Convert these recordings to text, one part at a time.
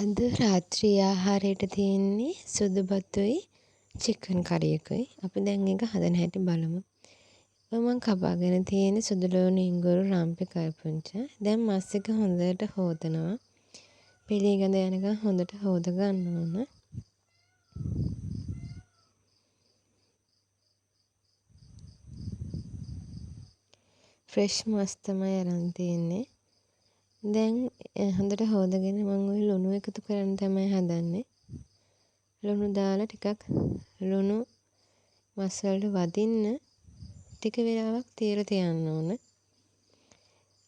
අද රාත්‍රී ආහාරයට තියෙන්නේ සුදු බතුයි චිකන් කරියකුයි. අපි දැන් ඒක හදන හැටි බලමු. මම කපාගෙන තියෙන්නේ සුදු ලුණු ඉඟුරු රම්පෙ කරපුංචා. දැන් මස් එක හොඳට හොදනවා. පිළිගඳ යනකම් හොඳට හොද ගන්න ඕන. ෆ්‍රෙෂ් මස් තමයි අරන් තියෙන්නේ. දැන් හොඳට හොදගෙන මම ওই ලුණු එකතු කරන්න තමයි හදන්නේ. ලුණු දාලා ටිකක් ලුණු මස් වලට වදින්න ටික වෙලාවක් තියලා තියන්න ඕන.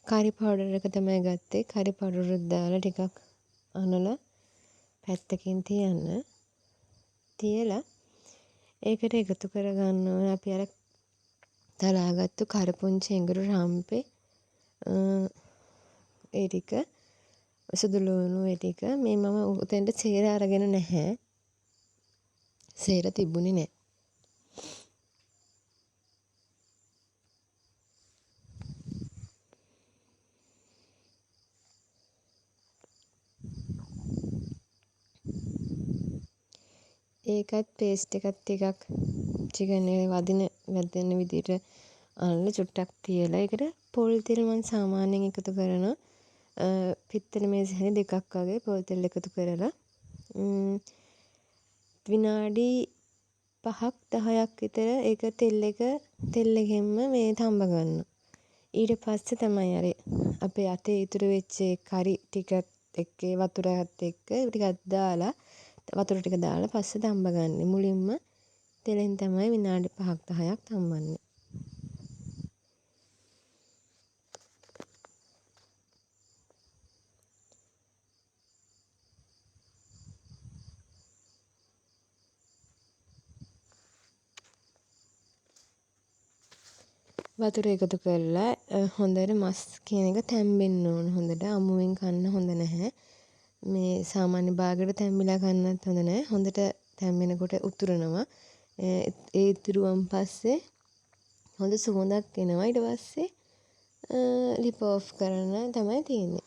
කරි පවුඩර් එක තමයි ගත්තේ. කරි පවුඩර් දාලා ටිකක් අනලා පැත්තකින් තියන්න. තියලා ඒකට එකතු කරගන්න ඕන අපි අර තලාගත්තු කරපුංචි ඉඟුරු රම්පේ ඒ ටික සුදු ලුණු ඒ ටික මේ මම උතෙන්ට සේර අරගෙන නැහැ. සේර තිබුණේ නැහැ. ඒකත් පේස්ට් එකත් ටිකක් චිකන් එක වදින විදිහට අනලා චුට්ටක් තියලා ඒකට පොල් තෙල් මම සාමාන්‍යයෙන් එකතු කරනවා. පිත්තල මේස හැරි දෙකක් වගේ පොල් තෙල් එකතු කරලා විනාඩි 5ක් 10ක් විතර ඒක තෙල් එකෙන්ම මේ තඹ ගන්නවා. ඊට පස්සේ තමයි අර අපේ අතේ ඉතුරු වෙච්ච කරි ටිකත් එක්ක වතුරත් එක්ක ටිකක් දාලා වතුර ටික දාලා පස්සේ තඹ ගන්න. මුලින්ම තෙලෙන් තමයි විනාඩි 5ක් 10ක් තම්බන්නේ. වතුර එකතු කරලා හොඳට මස් කියන එක තැම්බෙන්න ඕන. හොඳට අමුවෙන් කන්න හොඳ නැහැ. මේ සාමාන්‍ය බාගට තැම්බිලා කන්නත් හොඳ නැහැ. හොඳට තැම්බෙනකොට උතුරනවා. ඒ ඉතුරුවන් පස්සේ හොඳ සුවඳක් එනවා. ඊට පස්සේ ලිප් ඔෆ් කරන්න තමයි තියෙන්නේ.